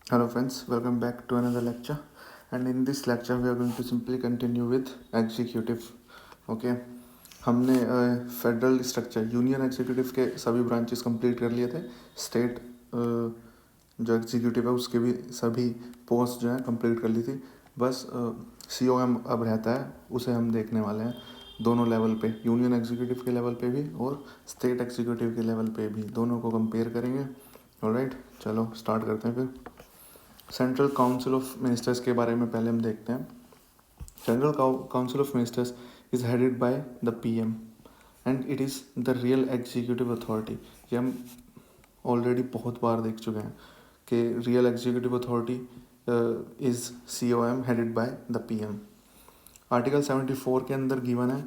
Hello friends, welcome back to another lecture. And in this lecture we are going to simply continue with executive. Okay, हमने federal structure union executive के सभी branches complete कर लिए थे. State जो executive है उसके भी सभी पोस्ट जो है कंप्लीट कर ली थी. बस COM अब रहता है, उसे हम देखने वाले हैं दोनों लेवल पे, यूनियन एग्जीक्यूटिव के लेवल पे भी और स्टेट एग्जीक्यूटिव के लेवल पे भी, दोनों को कंपेयर करेंगे. ऑलराइट, चलो स्टार्ट करते हैं फिर. सेंट्रल काउंसिल ऑफ मिनिस्टर्स के बारे में पहले हम देखते हैं. Central council of ministers is headed by the PM and it is the real executive authority. ये हम ऑलरेडी बहुत बार देख चुके हैं कि real executive authority is COM headed by the PM. Article 74 के अंदर गिवन है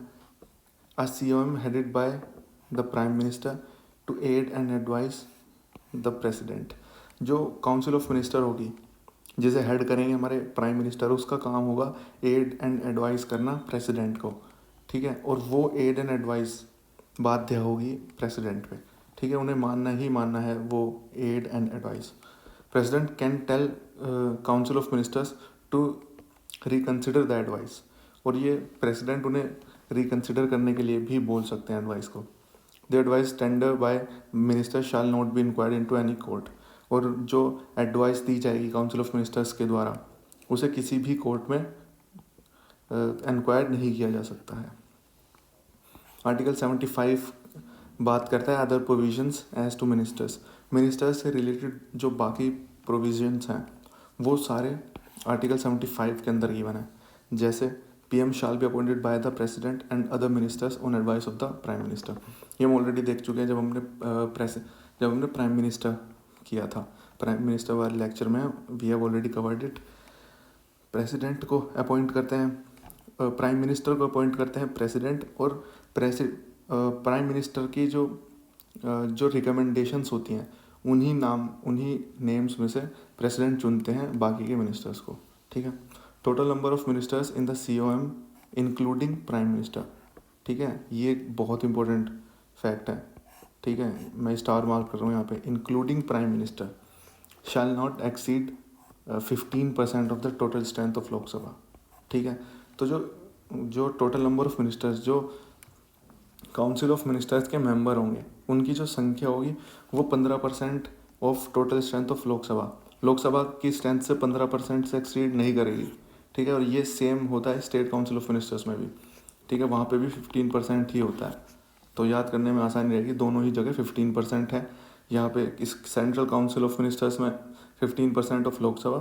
a COM headed by the prime minister to aid and advise the president. जो काउंसिल ऑफ मिनिस्टर होगी जिसे हेड करेंगे हमारे प्राइम मिनिस्टर, उसका काम होगा एड एंड एडवाइस करना प्रेसिडेंट को. ठीक है, और वो एड एंड एडवाइस बाध्य होगी प्रेसिडेंट पे. ठीक है, उन्हें मानना ही मानना है वो aid and advise. President can tell council of ministers to reconsider the advice, और ये प्रेसिडेंट उन्हें रिकन्सिडर करने के लिए भी बोल सकते हैं एडवाइस को. The advice tender by minister shall not be inquired into any court. और जो एडवाइस दी जाएगी काउंसिल ऑफ मिनिस्टर्स के द्वारा उसे किसी भी कोर्ट में इंक्वायर नहीं किया जा सकता है. आर्टिकल 75 बात करता है other provisions as to ministers. Ministers से रिलेटेड जो बाकी प्रोविजंस हैं वो सारे आर्टिकल 75 के अंदर गिवन है. जैसे PM shall be appointed by the president and other ministers on advice of the prime minister. ये हम ऑलरेडी देख चुके हैं जब हमने प्राइम मिनिस्टर किया था. प्राइम मिनिस्टर वाले लेक्चर में we have already covered it. President को अपॉइंट करते हैं, प्राइम मिनिस्टर को अपॉइंट करते हैं प्रेसिडेंट, और प्राइम मिनिस्टर की जो रिकमेंडेशंस होती हैं उन्हीं नेम्स में से प्रेसिडेंट चुनते हैं बाकी के मिनिस्टर्स को. ठीक है. Total number of ministers in the COM including prime minister. ठीक है, ये बहुत इंपॉर्टेंट फैक्ट है. ठीक है, मैं स्टार मार्क कर रहा हूँ यहाँ पे, including prime minister shall not exceed 15% of the total strength of Lok Sabha. ठीक है, तो जो टोटल नंबर ऑफ मिनिस्टर्स, जो काउंसिल ऑफ मिनिस्टर्स के मेंबर होंगे, उनकी जो संख्या होगी वो 15% of total strength of Lok Sabha की स्ट्रेंथ से 15% से एक्सीड नहीं करेगी. ठीक है, और ये सेम होता है स्टेट काउंसिल ऑफ मिनिस्टर्स में भी. ठीक है, वहाँ पे भी 15% ही होता है, तो याद करने में आसानी रहेगी. दोनों ही जगह 15% है. यहाँ पे इस सेंट्रल काउंसिल ऑफ मिनिस्टर्स में 15% of Lok Sabha,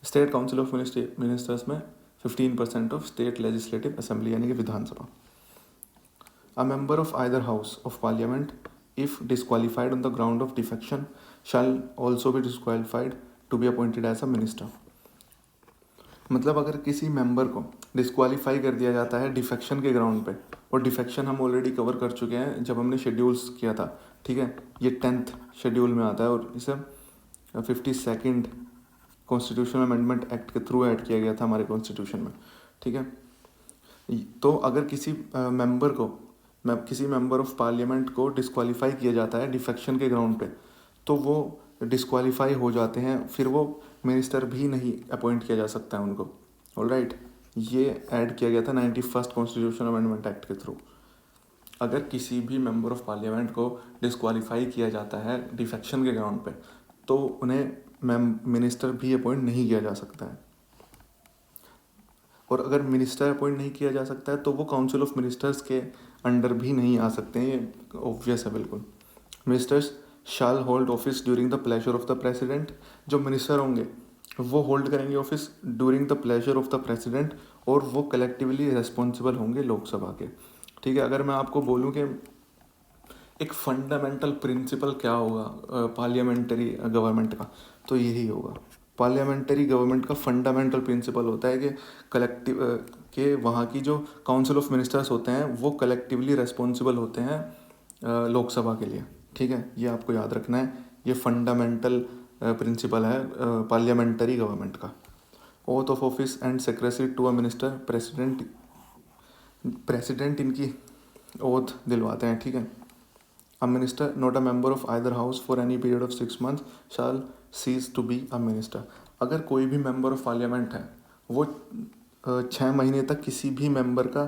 state council of ministers में 15% ऑफ स्टेट लेजिस्लेटिव असेंबली यानी कि Vidhan Sabha. A member of either house of parliament if disqualified on the ground of defection shall also be disqualified to be appointed as a minister. मतलब अगर किसी member को disqualify कर दिया जाता है डिफेक्शन के ग्राउंड पे, और डिफेक्शन हम ऑलरेडी कवर कर चुके हैं जब हमने शेड्यूल्स किया था. ठीक है, ये 10th शेड्यूल में आता है और इसे 52nd कॉन्स्टिट्यूशनल अमेंडमेंट एक्ट के थ्रू ऐड किया गया था हमारे कॉन्स्टिट्यूशन में. ठीक है, तो अगर किसी मेंबर ऑफ पार्लियामेंट को डिस्क्वालीफाई किया जाता है डिफेक्शन के ग्राउंड पे, तो वो डिस्क्वालीफाई हो जाते हैं, फिर वो मिनिस्टर भी नहीं अपॉइंट किया जा सकता है उनको. ऑलराइट, ये ऐड किया गया था 91st कॉन्स्टिट्यूशनल अमेंडमेंट एक्ट के थ्रू. अगर किसी भी मेंबर ऑफ पार्लियामेंट को डिस्क्वालीफाई किया जाता है डिफेक्शन के ग्राउंड पे, तो उन्हें मिनिस्टर भी अपॉइंट नहीं किया जा सकता है. और अगर मिनिस्टर अपॉइंट नहीं किया जा सकता है तो वो काउंसिल ऑफ मिनिस्टर्स के अंडर भी नहीं आ सकते हैं. ये ऑब्वियस है बिल्कुल. Ministers shall hold office during the pleasure of the president. जो मिनिस्टर होंगे वो होल्ड करेंगे office during the pleasure of the president, और वो कलेक्टिवली रिस्पॉन्सिबल होंगे लोकसभा के. ठीक है, अगर मैं आपको बोलूँ कि एक फंडामेंटल प्रिंसिपल क्या होगा पार्लियामेंट्री गवर्नमेंट का, तो यही होगा. पार्लियामेंट्री गवर्नमेंट का फंडामेंटल प्रिंसिपल होता है कि कलेक्टिव के वहाँ की जो काउंसिल ऑफ मिनिस्टर्स होते हैं वो कलेक्टिवली रिस्पॉन्सिबल होते हैं लोकसभा के लिए. ठीक है, ये आपको याद रखना है. ये फंडामेंटल प्रिंसिपल है पार्लियामेंट्री गवर्नमेंट का. Oath of office and secretary to a minister. President इनकी ओथ दिलवाते हैं. ठीक है. A minister not a member of either house for any period of 6 months shall cease to be a minister. अगर कोई भी मेंबर ऑफ पार्लियामेंट है वो 6 महीने तक किसी भी मेंबर का,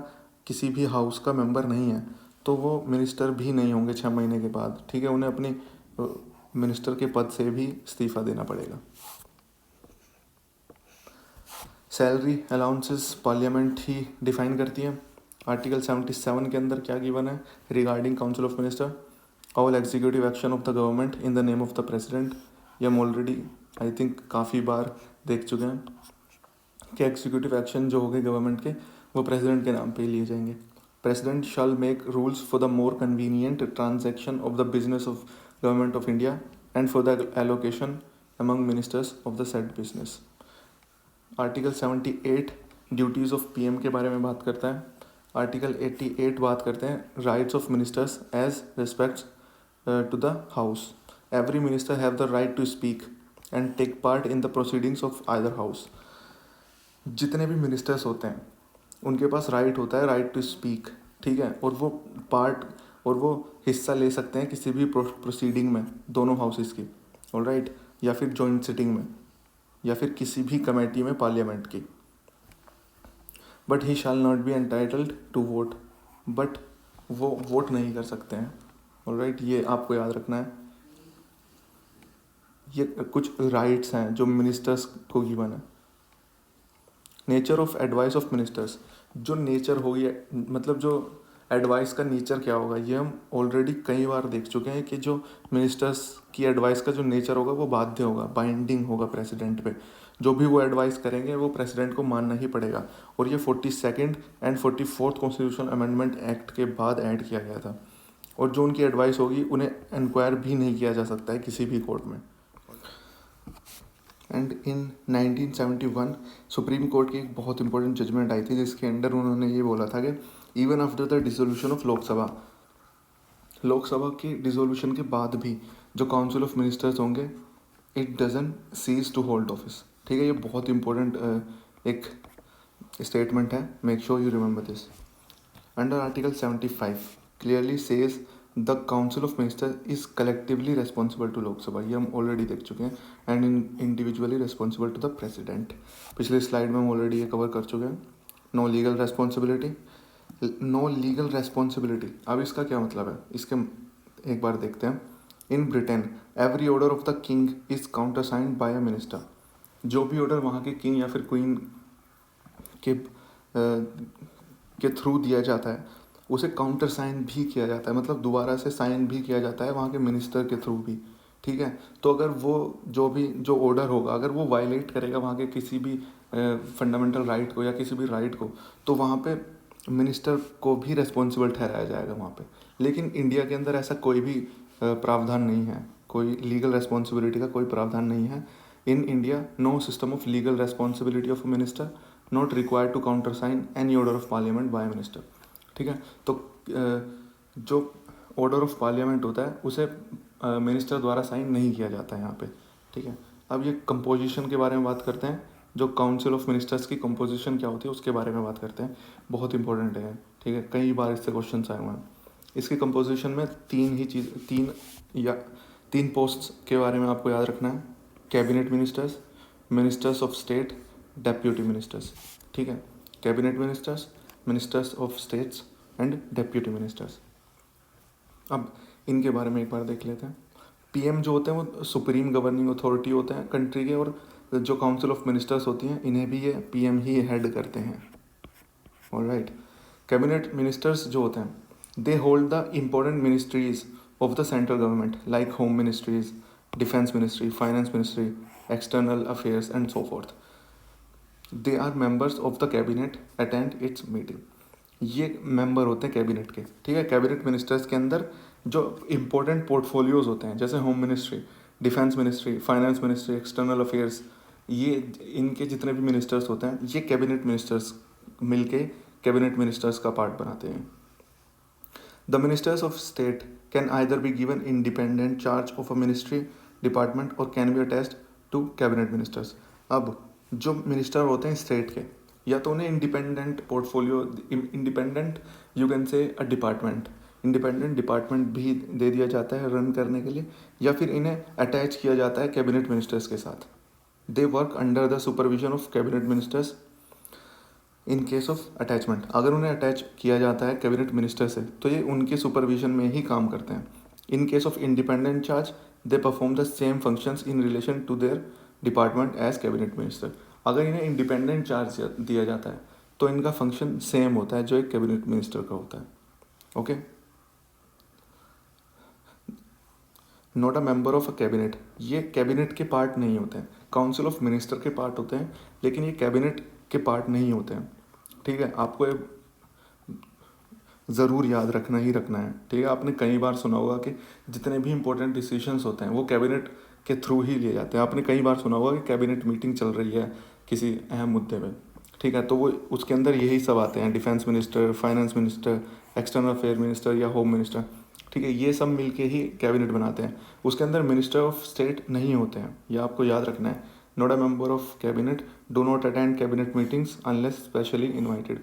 किसी भी हाउस का मेंबर नहीं है, तो वो मिनिस्टर भी नहीं होंगे 6 महीने के बाद, ठीक है। उन्हें अपनी मिनिस्टर के पद से भी इस्तीफा देना पड़ेगा। सैलरी अलाउंसेस पार्लियामेंट ही डिफाइन करती है। आर्टिकल 77 के अंदर क्या गिवन है regarding council of minister, all executive action of the government in the name of the president. ये हम ऑलरेडी आई थिंक काफ़ी बार देख चुके हैं कि एग्जीक्यूटिव एक्शन जो हो गए गवर्नमेंट के वो प्रेसिडेंट के नाम पे ही लिए जाएंगे। President shell make rules for the more convenient transaction of the business of government of India and for the allocation among ministers of the said business. Article 78 duties of PM के बारे में बात करता है। आर्टिकल 88 बात करते हैं rights of ministers as respects to the house. Every minister have the right to speak and take part in the proceedings of either house. जितने भी मिनिस्टर्स होते हैं उनके पास राइट होता है, राइट टू स्पीक, ठीक है, और वो हिस्सा ले सकते हैं किसी भी प्रोसीडिंग में दोनों हाउसेस की, ऑलराइट, या फिर जॉइंट सिटिंग में, या फिर किसी भी कमेटी में पार्लियामेंट की। But he shall not be entitled to vote, but वो वोट नहीं कर सकते हैं, ऑलराइट, ये आपको याद रखना है। ये कुछ राइट्स हैं जो मिनिस्टर्स को गिवन है। Nature of advice of ministers, जो नेचर होगी, मतलब जो एडवाइस का नेचर क्या होगा, ये हम ऑलरेडी कई बार देख चुके हैं कि जो मिनिस्टर्स की एडवाइस का जो नेचर होगा वो बाध्य होगा, बाइंडिंग होगा प्रेसिडेंट पे। जो भी वो एडवाइस करेंगे वो प्रेसिडेंट को मानना ही पड़ेगा। और ये 42nd and 44th constitution amendment act के बाद ऐड किया गया था। और जो उनकी एडवाइस होगी उन्हें इंक्वायर भी नहीं किया जा सकता है किसी भी कोर्ट में। एंड इन 1971 सुप्रीम कोर्ट की एक बहुत इंपॉर्टेंट जजमेंट आई थी जिसके अंडर उन्होंने ये बोला था कि even after the dissolution of Lok Sabha की डिसोल्यूशन के बाद भी जो काउंसिल ऑफ मिनिस्टर्स होंगे it doesn't cease to hold office, ठीक है। ये बहुत इंपॉर्टेंट एक स्टेटमेंट है, make sure you remember this. Under article 75 clearly says the council of minister is collectively responsible to Lok Sabha, ये हम ऑलरेडी देख चुके हैं, and individually responsible to the president. पिछले स्लाइड में हम ऑलरेडी ये कवर कर चुके हैं। नो लीगल रेस्पॉन्सिबिलिटी, अब इसका क्या मतलब है, इसके एक बार देखते हैं। In Britain every order of the king is countersigned by a minister. जो भी ऑर्डर वहाँ के किंग या फिर क्वीन के थ्रू दिया जाता है उसे काउंटर साइन भी किया जाता है, मतलब दोबारा से साइन भी किया जाता है वहाँ के मिनिस्टर के थ्रू भी, ठीक है। तो अगर वो जो ऑर्डर होगा अगर वो वायलेट करेगा वहाँ के किसी भी फंडामेंटल राइट को या किसी भी राइट को, तो वहाँ पे मिनिस्टर को भी रिस्पॉन्सिबल ठहराया जाएगा वहाँ पे। लेकिन इंडिया के अंदर ऐसा कोई भी प्रावधान नहीं है, कोई लीगल रेस्पॉन्सिबिलिटी का कोई प्रावधान नहीं है। In India no system of legal responsibility of a minister, not required to counter sign any order of parliament by minister, ठीक है। तो जो ऑर्डर ऑफ पार्लियामेंट होता है उसे मिनिस्टर द्वारा साइन नहीं किया जाता है यहाँ पे, ठीक है। अब ये कंपोजिशन के बारे में बात करते हैं, जो काउंसिल ऑफ मिनिस्टर्स की कंपोजिशन क्या होती है उसके बारे में बात करते हैं, बहुत इंपॉर्टेंट है, ठीक है, कई बार इससे क्वेश्चन आए हुए हैं। इसकी कंपोजिशन में तीन पोस्ट्स के बारे में आपको याद रखना है। Cabinet ministers, ministers of state, deputy ministers, ठीक है। Cabinet ministers, ministers of states and deputy ministers. अब इनके बारे में एक बार देख लेते हैं। पीएम जो होते हैं वो सुप्रीम गवर्निंग अथॉरिटी होते हैं कंट्री के, और जो काउंसिल ऑफ मिनिस्टर्स होती हैं इन्हें भी ये पीएम ही हेड करते हैं, ऑलराइट। कैबिनेट मिनिस्टर्स जो होते हैं they hold the important ministries of the central government like home ministries, defence ministry, finance ministry, external affairs and so forth. They are members of the cabinet attend its meeting. ये member होते हैं cabinet के, ठीक है। Cabinet ministers के अंदर जो important portfolios होते हैं जैसे home ministry, defence ministry, finance ministry, external affairs, ये इनके जितने भी मिनिस्टर्स होते हैं ये कैबिनेट मिनिस्टर्स मिलके कैबिनेट मिनिस्टर्स का पार्ट बनाते हैं। The ministers of state can either be given independent charge of a ministry department और can be attached to cabinet ministers. अब जो मिनिस्टर होते हैं स्टेट के, या तो उन्हें independent portfolio, independent you can say a department, independent department भी दे दिया जाता है रन करने के लिए, या फिर इन्हें अटैच किया जाता है कैबिनेट मिनिस्टर्स के साथ। They work under the supervision of cabinet ministers in case of attachment. अगर उन्हें अटैच किया जाता है कैबिनेट मिनिस्टर से तो ये उनके सुपरविजन में ही काम करते हैं। In case of independent charge they perform the same functions in relation to their department as cabinet minister. अगर इन्हें इंडिपेंडेंट चार्ज दिया जाता है तो इनका फंक्शन सेम होता है जो एक कैबिनेट मिनिस्टर का होता है। Okay, not a member of a cabinet, ये कैबिनेट के पार्ट नहीं होते हैं। काउंसिल ऑफ मिनिस्टर के पार्ट होते हैं लेकिन ये कैबिनेट के पार्ट नहीं होते हैं। ठीक है, आपको ये ज़रूर याद रखना ही रखना है। ठीक है, आपने कई बार सुना होगा कि जितने भी इंपॉर्टेंट डिसीजंस होते हैं वो कैबिनेट के थ्रू ही लिए जाते हैं। आपने कई बार सुना होगा कि कैबिनेट मीटिंग चल रही है किसी अहम मुद्दे पे। ठीक है, तो वो उसके अंदर यही सब आते हैं, defence minister, finance minister, external affair minister या होम मिनिस्टर। ठीक है, ये सब मिलके ही कैबिनेट बनाते हैं। उसके अंदर मिनिस्टर ऑफ स्टेट नहीं होते हैं, ये आपको याद रखना है। Not a member of cabinet, do not attend cabinet meetings unless specially invited.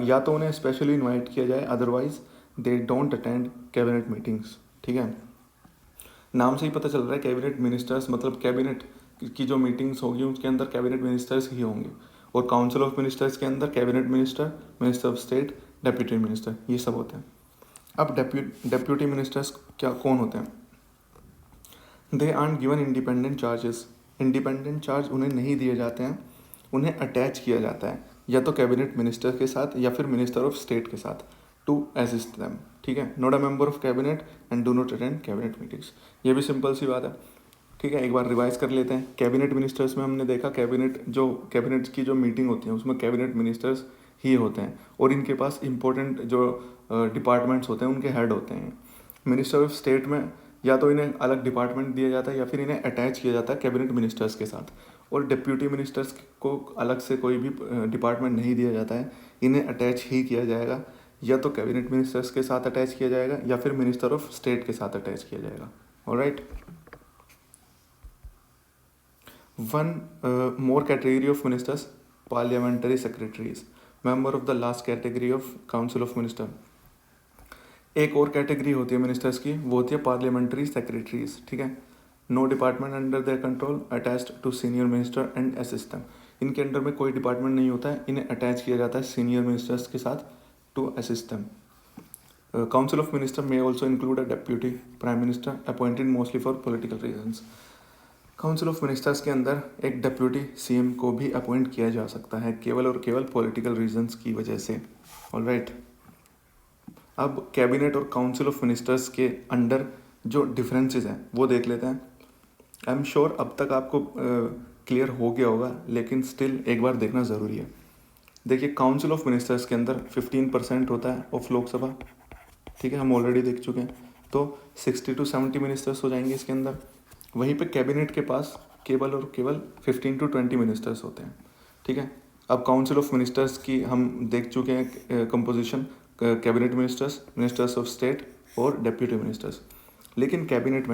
या तो उन्हें स्पेशली इन्वाइट किया जाए, otherwise they don't attend cabinet meetings. ठीक है, नाम से ही पता चल रहा है कैबिनेट मिनिस्टर्स मतलब कैबिनेट की जो मीटिंग्स होगी उसके अंदर कैबिनेट मिनिस्टर्स ही होंगे। और काउंसिल ऑफ मिनिस्टर्स के अंदर cabinet minister, minister of state, deputy minister, ये सब होते हैं। अब डेप्यूटी मिनिस्टर्स क्या कौन होते हैं? They are given independent charges. Independent charge उन्हें नहीं दिए जाते हैं, उन्हें अटैच किया जाता है या तो कैबिनेट मिनिस्टर के साथ या फिर मिनिस्टर ऑफ स्टेट के साथ टू असिस्ट देम। ठीक है, not a member of cabinet and do not attend cabinet meetings. ये भी सिंपल सी बात है। ठीक है, एक बार रिवाइज कर लेते हैं। कैबिनेट मिनिस्टर्स में हमने देखा कैबिनेट की जो मीटिंग होती है उसमें कैबिनेट मिनिस्टर्स ही होते हैं और इनके पास इंपॉर्टेंट जो डिपार्टमेंट्स होते हैं उनके हेड होते हैं। मिनिस्टर ऑफ स्टेट में या तो इन्हें अलग डिपार्टमेंट दिया जाता है या फिर इन्हें अटैच किया जाता है कैबिनेट मिनिस्टर्स के साथ। और डिप्यूटी मिनिस्टर्स को अलग से कोई भी डिपार्टमेंट नहीं दिया जाता है, इन्हें अटैच ही किया जाएगा, या तो कैबिनेट मिनिस्टर्स के साथ अटैच किया जाएगा या फिर मिनिस्टर ऑफ स्टेट के साथ अटैच किया जाएगा। Alright, one more category of ministers, parliamentary secretaries, member of the last category of council of minister. एक और कैटेगरी होती है मिनिस्टर्स की, वो होती है पार्लियामेंट्री सेक्रेटरीज। ठीक है, no department under their control, attached to senior minister and assistant. इनके अंडर में कोई डिपार्टमेंट नहीं होता है, इन्हें अटैच किया जाता है सीनियर मिनिस्टर्स के साथ to assistant. Council of minister में also include a deputy prime minister appointed mostly for political reasons. Council of ministers के अंदर एक डेप्यूटी सीएम को भी अपॉइंट किया जा सकता है केवल और केवल पॉलिटिकल रीजंस की वजह से। ऑलराइट, अब कैबिनेट और काउंसिल ऑफ मिनिस्टर्स के अंडर जो डिफरेंसेस हैं वो देख लेते हैं। आई एम श्योर अब तक आपको क्लियर हो गया होगा, लेकिन स्टिल एक बार देखना ज़रूरी है। देखिए, काउंसिल ऑफ मिनिस्टर्स के अंदर 15% होता है ऑफ लोकसभा। ठीक है, हम ऑलरेडी देख चुके हैं, तो 60 to 70 मिनिस्टर्स हो जाएंगे इसके अंदर। वहीं पे कैबिनेट के पास केवल और केवल 15 to 20 मिनिस्टर्स होते हैं। ठीक है, अब काउंसिल ऑफ मिनिस्टर्स की हम देख चुके हैं composition, cabinet ministers, ministers of state और डेप्यूटी मिनिस्टर्स। लेकिन कैबिनेट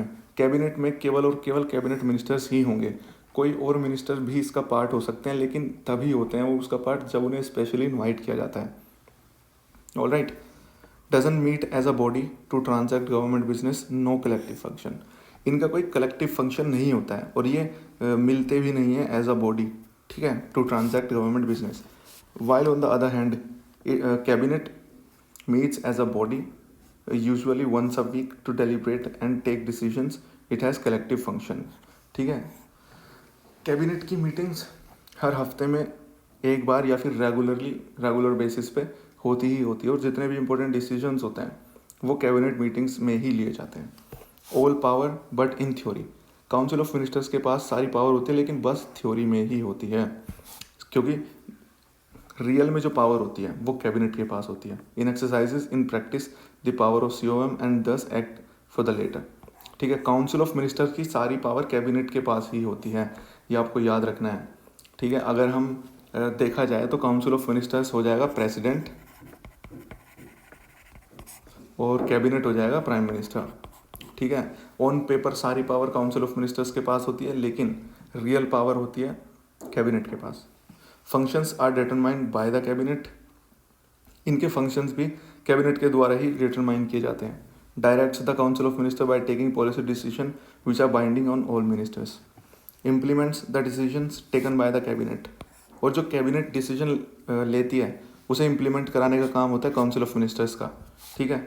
में केवल और केवल कैबिनेट मिनिस्टर्स ही होंगे। कोई और मिनिस्टर भी इसका पार्ट हो सकते हैं, लेकिन तभी होते हैं वो उसका पार्ट जब उन्हें स्पेशली इन्वाइट किया जाता है। Alright, doesn't meet as a body to transact government business, no collective function. इनका कोई कलेक्टिव फंक्शन नहीं होता है और ये मिलते भी नहीं है एज अ बॉडी। ठीक है, to transact government business. While on the other hand cabinet meets as a body usually once a week to deliberate and take decisions, it has collective function. ठीक है, कैबिनेट की meetings हर हफ्ते में एक बार या फिर रेगुलर बेसिस पे होती ही होती है और जितने भी इंपॉर्टेंट डिसीजंस होते हैं वो कैबिनेट मीटिंग्स में ही लिए जाते हैं। All power but in theory, council of ministers के पास सारी पावर होती है लेकिन बस थ्योरी में ही होती है, क्योंकि रियल में जो पावर होती है वो कैबिनेट के पास होती है। In exercises in practice the power of COM and thus act for the latter. ठीक है, काउंसिल ऑफ मिनिस्टर्स की सारी पावर कैबिनेट के पास ही होती है, ये आपको याद रखना है। ठीक है, अगर हम देखा जाए तो काउंसिल ऑफ मिनिस्टर्स हो जाएगा प्रेसिडेंट और कैबिनेट हो जाएगा प्राइम मिनिस्टर। ठीक है, ऑन पेपर सारी पावर काउंसिल ऑफ मिनिस्टर्स के पास होती है लेकिन रियल पावर होती है कैबिनेट के पास। Functions are determined by the cabinet, इनके फंक्शंस भी कैबिनेट के द्वारा ही डिटरमाइन किए जाते हैं. Directs the council of minister by taking policy decision which are binding on all ministers. Implements the decisions taken by the cabinet. और जो कैबिनेट डिसीजन लेती है उसे इम्प्लीमेंट कराने का काम होता है काउंसिल ऑफ मिनिस्टर्स का. ठीक है.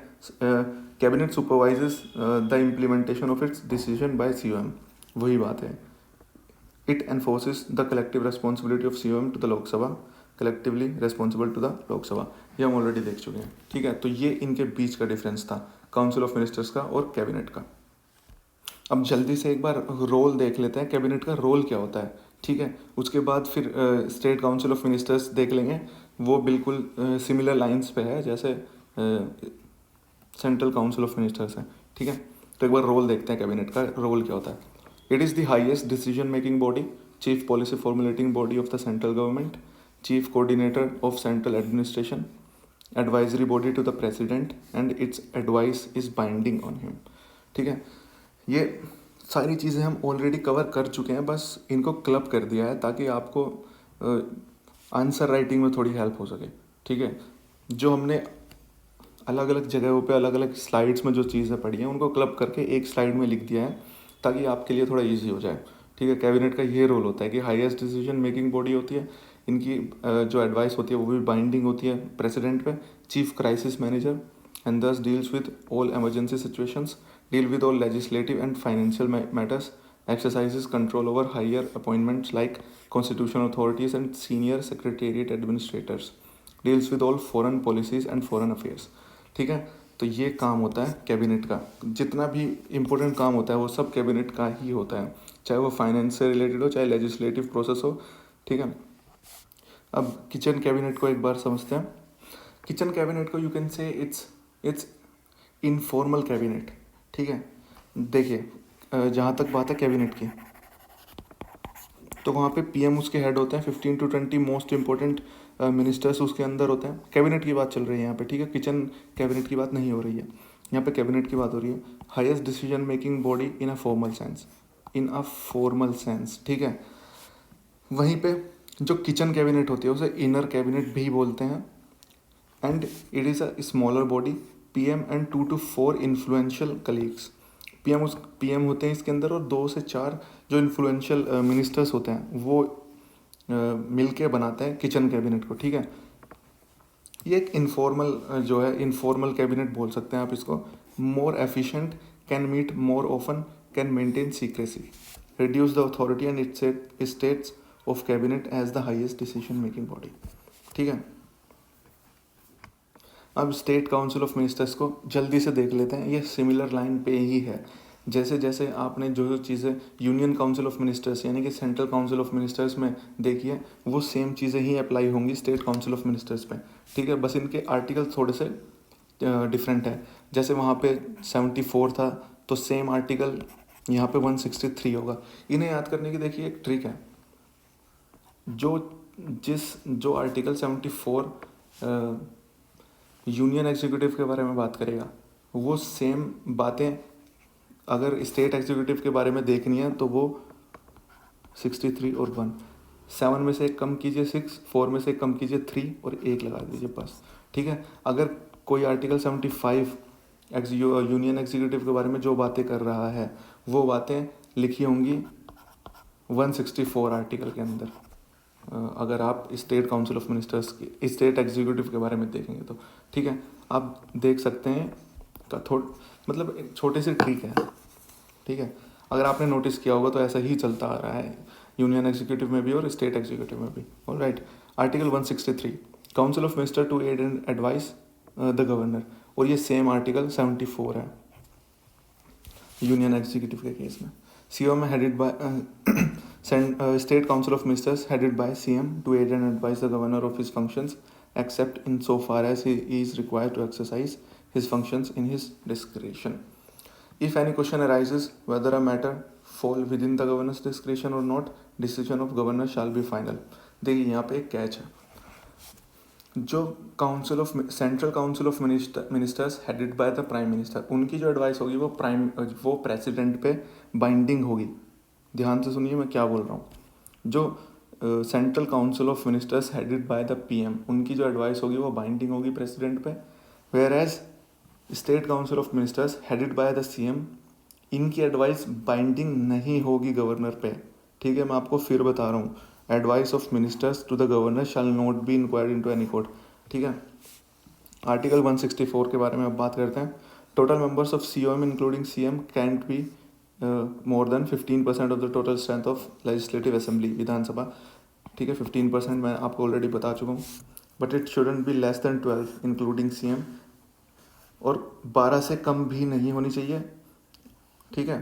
Cabinet supervises the implementation of its decision by COM. वही बात है. It enforces the collective responsibility of COM to the Lok Sabha, collectively responsible to the Lok Sabha. ये हम ऑलरेडी देख चुके हैं. ठीक है. तो ये इनके बीच का डिफरेंस था काउंसिल ऑफ मिनिस्टर्स का और कैबिनेट का. अब जल्दी से एक बार रोल देख लेते हैं, कैबिनेट का रोल क्या होता है. ठीक है. उसके बाद फिर स्टेट काउंसिल ऑफ मिनिस्टर्स देख लेंगे. वो बिल्कुल सिमिलर लाइंस पे है जैसे सेंट्रल काउंसिल ऑफ मिनिस्टर्स है. ठीक है. तो एक बार रोल देखते हैं कैबिनेट का रोल क्या होता है. It is the highest decision making body, chief policy formulating body of the central government, chief coordinator of central administration, advisory body to the president and its advice is binding on him. ठीक है. ये सारी चीज़ें हम already cover कर चुके हैं, बस इनको क्लब कर दिया है ताकि आपको आंसर राइटिंग में थोड़ी हेल्प हो सके. ठीक है. जो हमने अलग अलग जगहों पे अलग अलग स्लाइड्स में जो चीज़ें पढ़ी हैं उनको क्लब करके एक स्लाइड में लिख दिया है ताकि आपके लिए थोड़ा इजी हो जाए. ठीक है. कैबिनेट का ये रोल होता है कि हाईएस्ट डिसीजन मेकिंग बॉडी होती है. इनकी जो एडवाइस होती है वो भी बाइंडिंग होती है प्रेसिडेंट पे. Chief crisis manager and thus deals with all emergency situations, deal with all legislative and financial matters, exercises control over higher appointments like constitutional authorities and senior secretariat administrators, deals with all foreign policies and foreign affairs. ठीक है. तो ये काम होता है cabinet का. जितना भी इम्पोर्टेंट काम होता है वो सब कैबिनेट का ही होता है, चाहे वो फाइनेंस से रिलेटेड हो चाहे लेजिस्लेटिव प्रोसेस हो. ठीक है. अब किचन कैबिनेट को एक बार समझते हैं. किचन कैबिनेट को you can say it's informal cabinet. ठीक है. देखिए जहाँ तक बात है कैबिनेट की, तो वहाँ पे PM उसके हेड होते हैं. 15 to 20 मोस्ट इंपॉर्टेंट मिनिस्टर्स उसके अंदर होते हैं. कैबिनेट की बात चल रही है यहाँ पे. ठीक है. किचन कैबिनेट की बात नहीं हो रही है यहाँ पे, कैबिनेट की बात हो रही है. Highest decision making body in a formal sense. ठीक है. वहीं पे जो किचन कैबिनेट होती है उसे इनर कैबिनेट भी बोलते हैं. And it is a smaller body. PM and 2 to 4 influential colleagues. PM होते हैं इसके अंदर और 2 से 4 जो इन्फ्लुएंशियल मिनिस्टर्स होते हैं वो मिल के बनाते हैं किचन कैबिनेट को. ठीक है. ये एक इनफॉर्मल जो है इनफॉर्मल कैबिनेट बोल सकते हैं आप इसको. More efficient, can meet more often, can maintain secrecy, reduce the authority and its status of cabinet as the highest decision making body. ठीक है. अब स्टेट काउंसिल ऑफ मिनिस्टर्स को जल्दी से देख लेते हैं. ये सिमिलर लाइन पे ही है. जैसे जैसे आपने जो चीज़ें यूनियन काउंसिल ऑफ मिनिस्टर्स यानी कि सेंट्रल काउंसिल ऑफ मिनिस्टर्स में देखी है वो सेम चीज़ें ही अप्लाई होंगी स्टेट काउंसिल ऑफ मिनिस्टर्स पे. ठीक है. बस इनके आर्टिकल थोड़े से डिफरेंट है. जैसे वहाँ पे 74 था तो सेम आर्टिकल यहाँ पे 163 होगा. इन्हें याद करने की देखिए एक ट्रिक है. जो आर्टिकल 74 यूनियन एग्जीक्यूटिव के बारे में बात करेगा वो सेम बातें अगर स्टेट एग्जीक्यूटिव के बारे में देखनी है तो वो 63 और 1, 7 में से एक कम कीजिए 6, 4 में से एक कम कीजिए 3 और 1 लगा दीजिए बस. ठीक है. अगर कोई आर्टिकल 75 यूनियन एग्जीक्यूटिव के बारे में जो बातें कर रहा है वो बातें लिखी होंगी 164 आर्टिकल के अंदर. अगर आप स्टेट काउंसिल ऑफ मिनिस्टर्स की स्टेट एग्जीक्यूटिव के बारे में देखेंगे तो. ठीक है. आप देख सकते हैं मतलब एक छोटे से ट्रिक है. ठीक है. अगर आपने नोटिस किया होगा तो ऐसा ही चलता आ रहा है यूनियन एग्जीक्यूटिव में भी और स्टेट एग्जीक्यूटिव में भी. Alright. Article 163 council of minister to aid and advise the governor, और ये सेम आर्टिकल 74 है यूनियन एग्जीक्यूटिव के केस में. COM headed by State Council of Ministers headed by CM to aid and advise the governor of his functions except in so far as he is required to exercise his functions in his discretion. If any question arises whether a matter fall within the governor's discretion or not, decision of governor shall be final. देखिए यहाँ पे एक catch है. जो central council of ministers headed by the prime minister, उनकी जो advice होगी वो प्रेसिडेंट पे बाइंडिंग होगी. ध्यान से सुनिए मैं क्या बोल रहा हूँ. जो central council of ministers headed by the PM, उनकी जो एडवाइस होगी वो बाइंडिंग होगी प्रेसिडेंट पे. Where as state council of ministers headed by the CM, इनकी एडवाइस बाइंडिंग नहीं होगी गवर्नर पे। ठीक है, मैं आपको फिर बता रहा हूँ, advice of ministers to the governor shall not be inquired into any court. ठीक है, आर्टिकल 164 के बारे में अब बात करते हैं। Total members of COM including CM can't be more than 15% of the total strength of legislative assembly, Vidhan Sabha. ठीक है, 15% मैं आपको ऑलरेडी बता चुका हूँ। But it shouldn't be less than 12 including CM, और 12 से कम भी नहीं होनी चाहिए। ठीक है,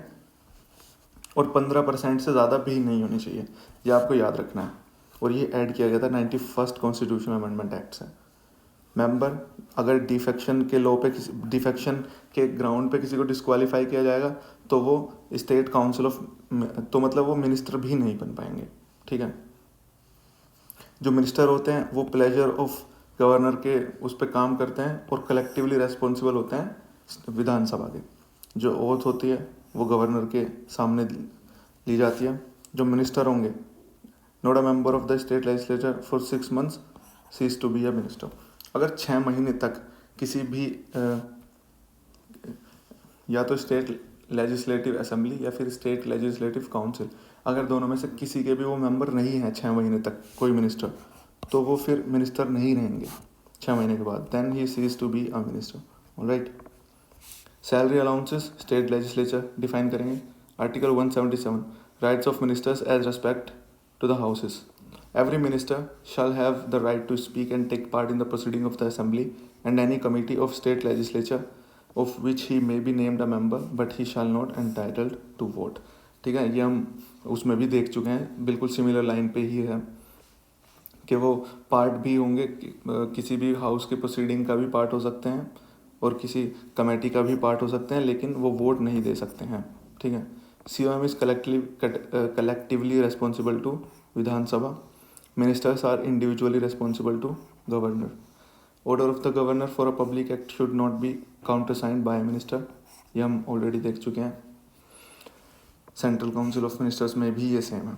और 15% से ज़्यादा भी नहीं होनी चाहिए, ये आपको याद रखना है। और ये ऐड किया गया था 91st कॉन्स्टिट्यूशनल अमेंडमेंट एक्ट से। मेंबर अगर डिफेक्शन के लॉ पे, डिफेक्शन के ग्राउंड पे किसी को डिस्क्वालीफाई किया जाएगा तो वो स्टेट काउंसिल ऑफ, तो मतलब वो मिनिस्टर भी नहीं बन पाएंगे। ठीक है, जो मिनिस्टर होते हैं वो प्लेजर ऑफ गवर्नर के उस पर काम करते हैं और कलेक्टिवली रेस्पॉन्सिबल होते हैं विधानसभा के। जो ओथ होती है वो गवर्नर के सामने ली जाती है। जो मिनिस्टर होंगे, not a member of the state legislature for 6 months cease to be a minister. अगर 6 महीने तक किसी भी या तो स्टेट लेजिस्लेटिव असेंबली या फिर स्टेट लेजिस्लेटिव काउंसिल, अगर दोनों में से किसी के भी वो मेंबर नहीं है 6 महीने तक कोई मिनिस्टर, तो वो फिर मिनिस्टर नहीं रहेंगे 6 महीने के बाद। Then he cease to be a minister. Alright, salary allowances state legislature define करेंगे। Article 177, rights of ministers as respect to the houses. Every minister shall have the right to speak and take part in the proceeding of the assembly and any committee of state legislature of which he may be named a member, but he shall not entitled to vote। ठीक है, ये हम उसमें भी देख चुके हैं, बिल्कुल सिमिलर लाइन पे ही है कि वो पार्ट भी होंगे, किसी भी हाउस के प्रोसीडिंग का भी पार्ट हो सकते हैं और किसी कमेटी का भी पार्ट हो सकते हैं, लेकिन वो वोट नहीं दे सकते हैं। ठीक है, COM is collectively responsible to Vidhan Sabha. Ministers are individually responsible to governor. Order of the governor for a public act should not be countersigned by a minister। ये हम ऑलरेडी देख चुके हैं। सेंट्रल काउंसिल ऑफ मिनिस्टर्स में भी ये same है।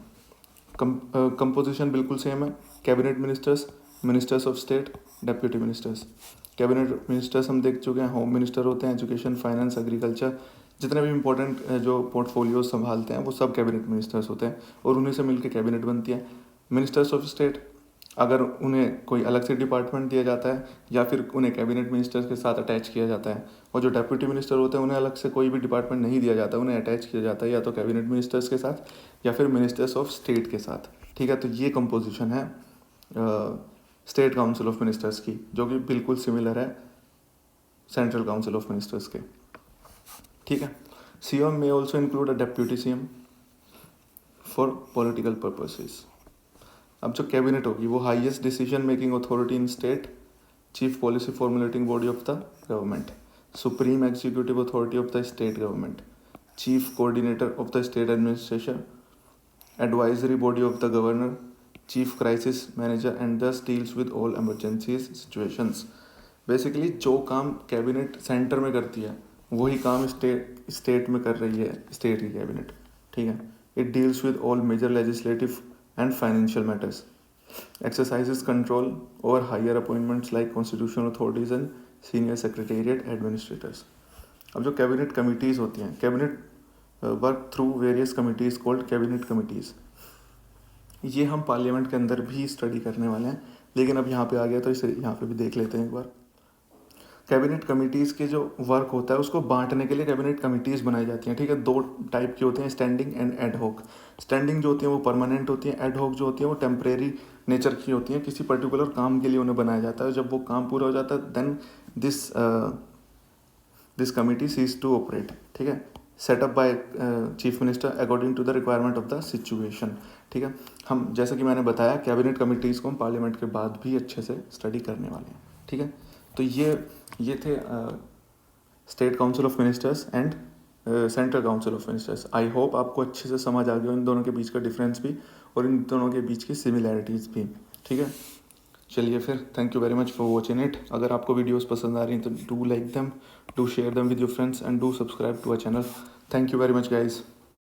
Composition बिल्कुल सेम है। Cabinet ministers, ministers of state, deputy ministers. Cabinet ministers हम देख चुके हैं, होम मिनिस्टर होते हैं, एजुकेशन, फाइनेंस, एग्रीकल्चर, जितने भी इंपॉर्टेंट जो पोर्टफोलियो संभालते हैं वो सब कैबिनेट मिनिस्टर्स होते हैं और उन्हीं से मिलकर कैबिनेट बनती है। मिनिस्टर्स ऑफ स्टेट, अगर उन्हें कोई अलग से डिपार्टमेंट दिया जाता है या फिर उन्हें कैबिनेट मिनिस्टर्स के साथ अटैच किया जाता है। और जो डेप्यूटी मिनिस्टर होते हैं उन्हें अलग से कोई भी डिपार्टमेंट नहीं दिया जाता, उन्हें अटैच किया जाता है या तो कैबिनेट मिनिस्टर्स के साथ या फिर मिनिस्टर्स ऑफ स्टेट के साथ। ठीक है, तो ये कंपोजिशन है स्टेट काउंसिल ऑफ मिनिस्टर्स की, जो कि बिल्कुल सिमिलर है सेंट्रल काउंसिल ऑफ मिनिस्टर्स के। ठीक है, सीएम में also include a deputy CM for political purposes. अब जो कैबिनेट होगी वो highest decision making authority in state, chief policy formulating body of the government, supreme executive authority of the state government, chief coordinator of the state administration, advisory body of the governor, chief crisis manager and thus deals with all emergencies situations. Basically जो काम cabinet centre में करती है वही काम state में कर रही है स्टेट की कैबिनेट। ठीक है, it deals with all major legislative and financial matters, exercises control over higher appointments like constitutional authorities and senior secretariat administrators। अब जो कैबिनेट कमिटीज़ होती हैं, cabinet work through various committees called cabinet committees. ये हम parliament के अंदर भी study करने वाले हैं, लेकिन अब यहाँ पे आ गया तो इसे यहाँ पे भी देख लेते हैं एक बार। कैबिनेट कमिटीज़ के जो वर्क होता है उसको बांटने के लिए कैबिनेट कमिटीज़ बनाई जाती हैं। ठीक है, 2 टाइप की होती हैं, standing and ad hoc. Standing जो होती हैं वो परमानेंट होती हैं, एड हॉक जो होती हैं वो टेम्परेरी नेचर की होती हैं, किसी पर्टिकुलर काम के लिए उन्हें बनाया जाता है। जब वो काम पूरा हो जाता है then this committee cease to operate. ठीक है, setup by chief minister according to the requirement of the situation. ठीक है, हम जैसा कि मैंने बताया कैबिनेट कमिटीज़ को हम पार्लियामेंट के बाद भी अच्छे से स्टडी करने वाले हैं। ठीक है, तो ये थे state council of ministers and central council of ministers. I hope आपको अच्छे से समझ आ गया इन दोनों के बीच का डिफरेंस भी और इन दोनों के बीच की सिमिलैरिटीज़ भी। ठीक है, चलिए फिर, thank you very much for watching it. अगर आपको वीडियोस पसंद आ रही हैं तो do like them, do share them with your friends and do subscribe to our channel. Thank you very much guys.